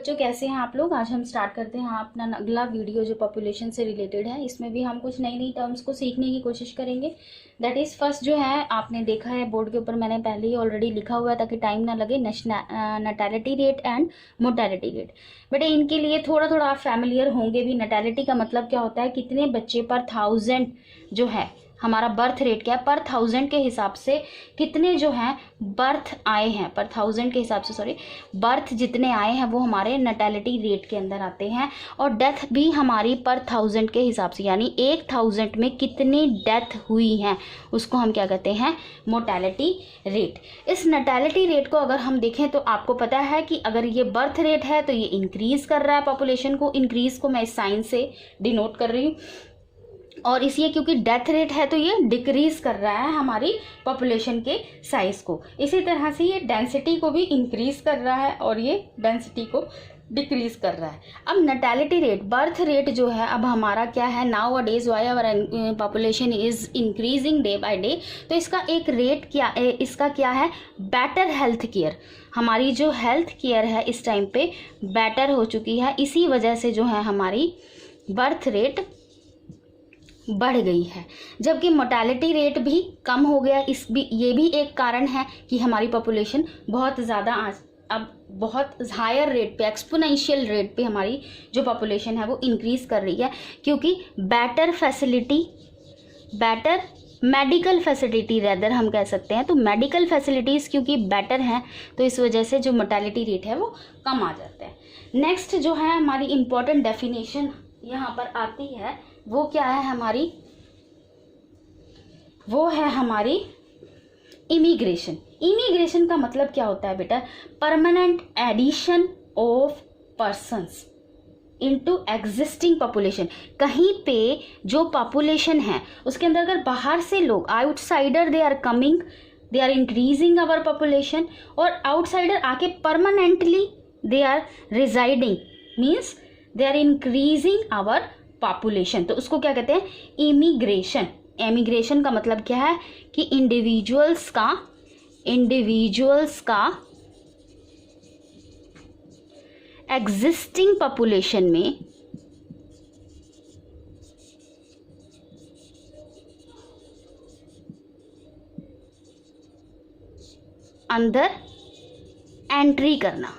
बच्चों, कैसे हैं आप लोग। आज हम स्टार्ट करते हैं अपना अगला वीडियो जो पॉपुलेशन से रिलेटेड है। इसमें भी हम कुछ नई नई टर्म्स को सीखने की कोशिश करेंगे। दैट इज़ फर्स्ट जो है आपने देखा है बोर्ड के ऊपर, मैंने पहले ही ऑलरेडी लिखा हुआ है ताकि टाइम ना लगे। नटैलिटी रेट एंड मोर्टेलिटी रेट। बेटे इनके लिए थोड़ा थोड़ा आप फैमिलियर होंगे भी। नटैलिटी का मतलब क्या होता है, कितने बच्चे पर 1000 जो है हमारा बर्थ रेट क्या है, पर 1000 के हिसाब से कितने जो हैं बर्थ आए हैं, पर 1000 के हिसाब से सॉरी बर्थ जितने आए हैं वो हमारे नटैलिटी रेट के अंदर आते हैं। और डेथ भी हमारी पर 1000 के हिसाब से, यानी 1000 में कितनी डेथ हुई हैं उसको हम क्या कहते हैं, मोर्टेलिटी रेट। इस नटैलिटी रेट को अगर हम देखें तो आपको पता है कि अगर ये बर्थ रेट है तो ये इंक्रीज कर रहा है पॉपुलेशन को। इंक्रीज को मैं इस साइन से डिनोट कर रही हूँ। और इसी क्योंकि डेथ रेट है तो ये डिक्रीज कर रहा है हमारी पॉपुलेशन के साइज को। इसी तरह से ये डेंसिटी को भी इंक्रीज कर रहा है और ये डेंसिटी को डिक्रीज कर रहा है। अब नटैलिटी रेट, बर्थ रेट जो है अब हमारा क्या है, nowadays why our population is increasing day by day. तो इसका एक रेट क्या, इसका क्या है, बेटर हेल्थ केयर। हमारी जो हेल्थ केयर है इस टाइम पे बेटर हो चुकी है, इसी वजह से जो है हमारी बर्थ रेट बढ़ गई है। जबकि मोर्टेलिटी रेट भी कम हो गया। ये भी एक कारण है कि हमारी पॉपुलेशन बहुत ज़्यादा अब बहुत हायर रेट पे, एक्सपोनेंशियल रेट पे हमारी जो पॉपुलेशन है वो इंक्रीज कर रही है, क्योंकि better facility, better medical facility rather हम कह सकते हैं। तो मेडिकल फैसिलिटीज़ क्योंकि बेटर हैं तो इस वजह से जो मोर्टेलिटी रेट है वो कम आ जाता है। नेक्स्ट जो है हमारी इम्पोर्टेंट डेफिनेशन यहाँ पर आती है, वो क्या है हमारी, वो है हमारी इमिग्रेशन। इमिग्रेशन का मतलब क्या होता है बेटा, permanent addition of persons into existing population. कहीं पे जो पॉपुलेशन है उसके अंदर अगर बाहर से लोग, outsider they are coming, they are increasing our population, और आउटसाइडर आके permanently they are residing, means they are increasing our population, तो उसको क्या कहते हैं, इमिग्रेशन। इमिग्रेशन का मतलब क्या है कि इंडिविजुअल्स का एग्जिस्टिंग पॉपुलेशन में अंदर एंट्री करना।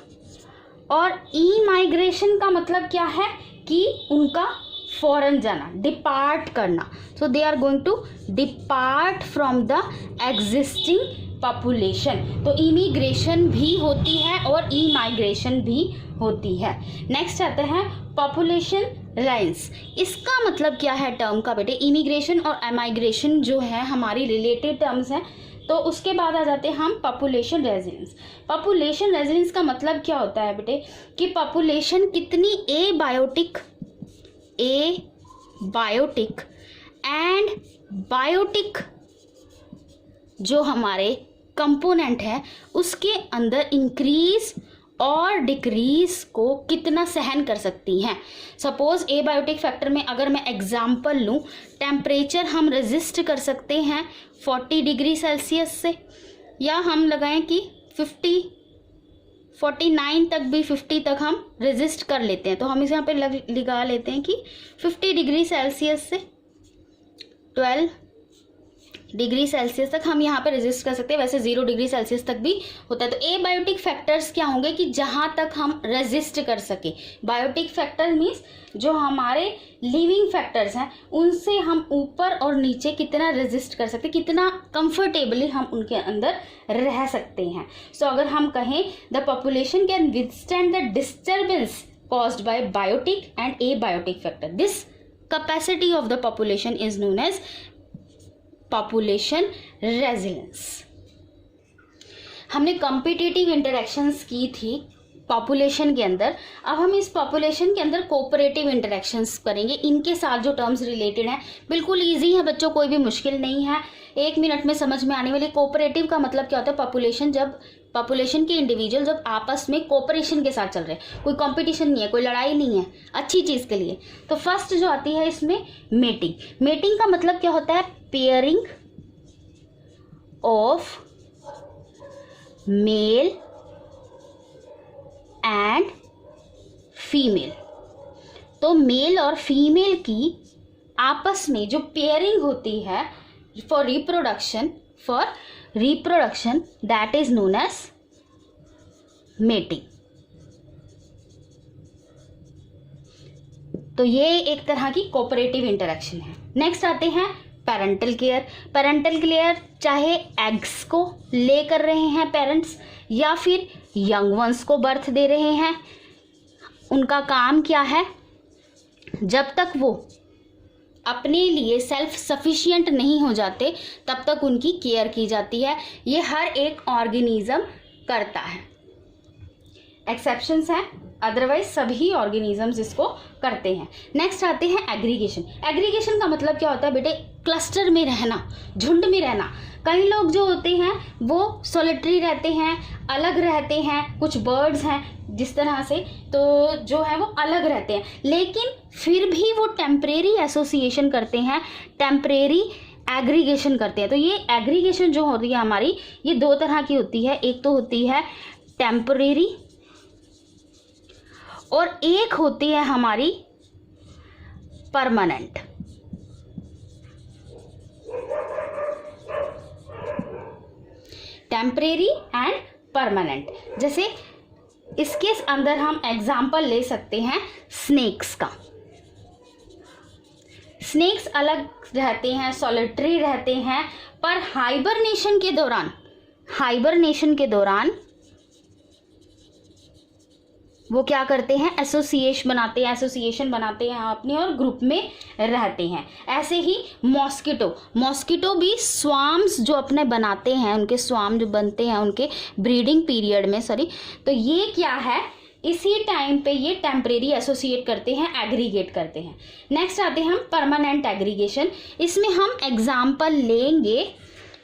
और इमाइग्रेशन का मतलब क्या है कि उनका फॉरेन जाना, डिपार्ट करना। So they are going to depart from the existing population. तो इमिग्रेशन भी होती है और इमाइग्रेशन भी होती है। नेक्स्ट आते हैं पॉपुलेशन लाइन्स। इसका मतलब क्या है टर्म का बेटे, इमिग्रेशन और इमाइग्रेशन जो है हमारी रिलेटेड टर्म्स हैं। तो उसके बाद आ जाते हैं हम पॉपुलेशन रेजिडेंस। पॉपुलेशन रेजिडेंस का मतलब क्या होता है बेटे कि पॉपुलेशन कितनी एबायोटिक एंड बायोटिक जो हमारे कंपोनेंट है उसके अंदर इंक्रीज और डिक्रीज को कितना सहन कर सकती हैं। सपोज एबायोटिक फैक्टर में अगर मैं एग्जांपल लूं, टेम्परेचर हम रेजिस्ट कर सकते हैं 40 डिग्री सेल्सियस से, या हम लगाएं कि 49 तक भी, 50 तक हम रेजिस्ट कर लेते हैं। तो हम इसे यहाँ पे लगा लेते हैं कि 50 डिग्री सेल्सियस से 12 डिग्री सेल्सियस तक हम यहाँ पे रेजिस्ट कर सकते हैं। वैसे 0 डिग्री सेल्सियस तक भी होता है। तो एबायोटिक फैक्टर्स क्या होंगे कि जहाँ तक हम रेजिस्ट कर सके। बायोटिक फैक्टर मीन्स जो हमारे लिविंग फैक्टर्स हैं उनसे हम ऊपर और नीचे कितना रेजिस्ट कर सकते, कितना कंफर्टेबली हम उनके अंदर रह सकते हैं। सो अगर हम कहें the population can withstand the disturbance caused by biotic and abiotic factor, this capacity of the population is known as population resilience. हमने कॉम्पिटिटिव इंटरेक्शंस की थी पॉपुलेशन के अंदर। अब हम इस पॉपुलेशन के अंदर कोऑपरेटिव इंटरेक्शंस करेंगे। इनके साथ जो टर्म्स रिलेटेड हैं बिल्कुल इजी है बच्चों, कोई भी मुश्किल नहीं है, 1 मिनट में समझ में आने वाली। कोऑपरेटिव का मतलब क्या होता है, पॉपुलेशन के इंडिविजुअल जब आपस में कोऑपरेशन के साथ चल रहे हैं, कोई कंपटीशन नहीं है, कोई लड़ाई नहीं है, अच्छी चीज़ के लिए। तो फर्स्ट जो आती है इसमें मेटिंग। मेटिंग का मतलब क्या होता है, pairing of male and female. तो मेल और फीमेल की आपस में जो पेयरिंग होती है for reproduction that is known as mating. तो ये एक तरह की कोऑपरेटिव इंटरेक्शन है। नेक्स्ट आते हैं पेरेंटल केयर। पेरेंटल केयर चाहे एग्स को ले कर रहे हैं पेरेंट्स या फिर यंग वंस को बर्थ दे रहे हैं, उनका काम क्या है, जब तक वो अपने लिए सेल्फ सफिशिएंट नहीं हो जाते तब तक उनकी केयर की जाती है। ये हर एक ऑर्गेनिज्म करता है, एक्सेप्शंस हैं, अदरवाइज सभी ऑर्गेनिजम्स इसको करते हैं। नेक्स्ट आते हैं एग्रीगेशन। एग्रीगेशन का मतलब क्या होता है बेटे, क्लस्टर में रहना, झुंड में रहना। कई लोग जो होते हैं वो सोलिटरी रहते हैं, अलग रहते हैं, कुछ बर्ड्स हैं जिस तरह से, तो जो है वो अलग रहते हैं, लेकिन फिर भी वो टेम्परेरी एसोसिएशन करते हैं, टेम्परेरी एग्रीगेशन करते हैं। तो ये एग्रीगेशन जो होती है हमारी, ये दो तरह की होती है। एक तो होती है टेम्परेरी और एक होती है हमारी परमानेंट। Temporary and permanent. जैसे इसके अंदर हम एग्जाम्पल ले सकते हैं स्नेक्स का। स्नेक्स अलग रहते हैं, सॉलिटरी रहते हैं, पर हाइबरनेशन के दौरान वो क्या करते हैं, एसोसिएशन बनाते हैं अपने और ग्रुप में रहते हैं। ऐसे ही मॉस्किटो भी स्वार्म्स जो अपने बनाते हैं, उनके स्वार्म जो बनते हैं उनके ब्रीडिंग पीरियड में, तो ये क्या है, इसी टाइम पे ये टेम्परेरी एसोसिएट करते हैं, एग्रीगेट करते हैं। नेक्स्ट आते हैं हम परमानेंट एग्रीगेशन। इसमें हम एग्जाम्पल लेंगे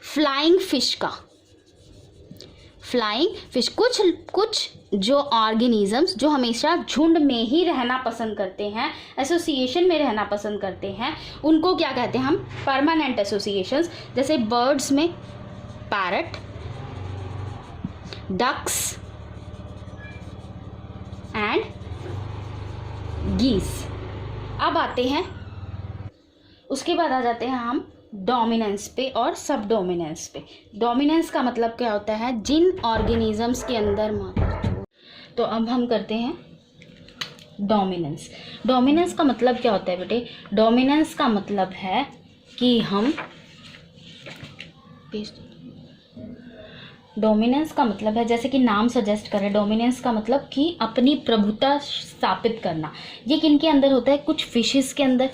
फ्लाइंग फिश का। फ्लाइंग फिश, कुछ जो ऑर्गेनिजम्स जो हमेशा झुंड में ही रहना पसंद करते हैं, एसोसिएशन में रहना पसंद करते हैं, उनको क्या कहते हैं हम, परमानेंट एसोसिएशंस। जैसे बर्ड्स में पैरट, डक्स एंड गीस। अब आते हैं, उसके बाद आ जाते हैं हम डोमिनेंस पे और सब डोमिनेंस पे। डोमिनेंस का मतलब क्या होता है, जिन ऑर्गेनिजम्स के अंदर, तो अब हम करते हैं डोमिनेंस। डोमिनेंस का मतलब क्या होता है बेटे, डोमिनेंस का मतलब है कि हम, डोमिनेंस का मतलब है, जैसे कि नाम सजेस्ट करे, डोमिनेंस का मतलब कि अपनी प्रभुता स्थापित करना। ये किन के अंदर होता है, कुछ फिशेस के अंदर,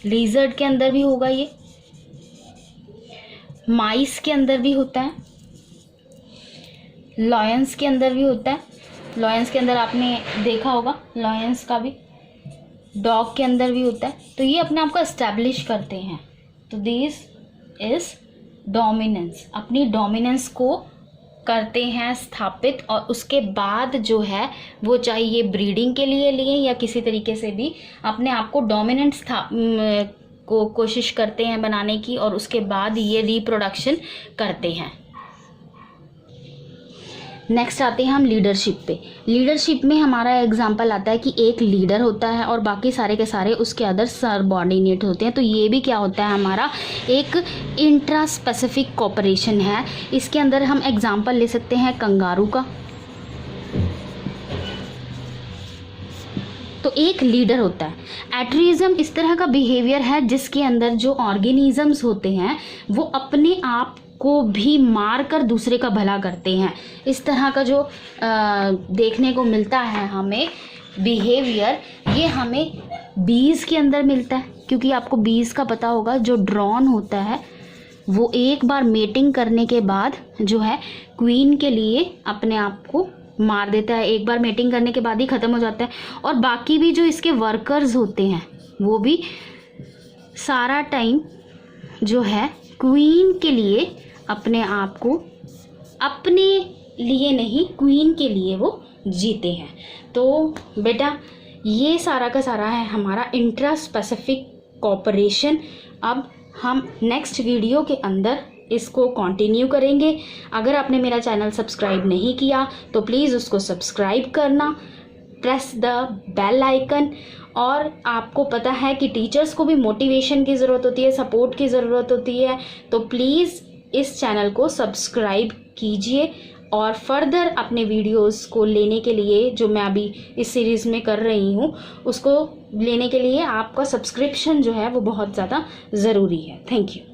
लिजर्ड के अंदर भी होगा, ये माइस के अंदर भी होता है, लॉयंस के अंदर भी होता है। लॉयंस के अंदर आपने देखा होगा, लॉयंस का भी, डॉग के अंदर भी होता है। तो ये अपने आप को एस्टैब्लिश करते हैं। तो दिस इज डोमिनेंस, अपनी डोमिनेंस को करते हैं स्थापित, और उसके बाद जो है वो चाहे ये ब्रीडिंग के लिए लिए या किसी तरीके से भी अपने आप को डोमिनेंट को कोशिश करते हैं बनाने की, और उसके बाद ये रिप्रोडक्शन करते हैं। नेक्स्ट आते हैं हम लीडरशिप पे। लीडरशिप में हमारा एग्जांपल आता है कि एक लीडर होता है और बाकी सारे के सारे उसके अदर सबऑर्डिनेट होते हैं। तो ये भी क्या होता है, हमारा एक इंट्रा स्पेसिफिक कोऑपरेशन है। इसके अंदर हम एग्जांपल ले सकते हैं कंगारू का। तो एक लीडर होता है। एट्रिज्म इस तरह का बिहेवियर है जिसके अंदर जो ऑर्गेनिजम्स होते हैं वो अपने आप को भी मार कर दूसरे का भला करते हैं। इस तरह का जो देखने को मिलता है हमें बिहेवियर, ये हमें बीज के अंदर मिलता है। क्योंकि आपको बीज का पता होगा, जो ड्रोन होता है वो एक बार मेटिंग करने के बाद जो है क्वीन के लिए अपने आप को मार देता है। एक बार मेटिंग करने के बाद ही ख़त्म हो जाता है। और बाकी भी जो इसके वर्कर्स होते हैं वो भी सारा टाइम जो है क्वीन के लिए अपने आप को, अपने लिए नहीं क्वीन के लिए वो जीते हैं। तो बेटा ये सारा का सारा है हमारा इंट्रा स्पेसिफिक कोऑपरेशन। अब हम नेक्स्ट वीडियो के अंदर इसको कंटिन्यू करेंगे। अगर आपने मेरा चैनल सब्सक्राइब नहीं किया तो प्लीज़ उसको सब्सक्राइब करना, प्रेस द बेल आइकन। और आपको पता है कि टीचर्स को भी मोटिवेशन की ज़रूरत होती है, सपोर्ट की ज़रूरत होती है, तो प्लीज़ इस चैनल को सब्सक्राइब कीजिए। और फर्दर अपने वीडियोस को लेने के लिए, जो मैं अभी इस सीरीज़ में कर रही हूँ, उसको लेने के लिए आपका सब्सक्रिप्शन जो है वो बहुत ज़्यादा ज़रूरी है। Thank you.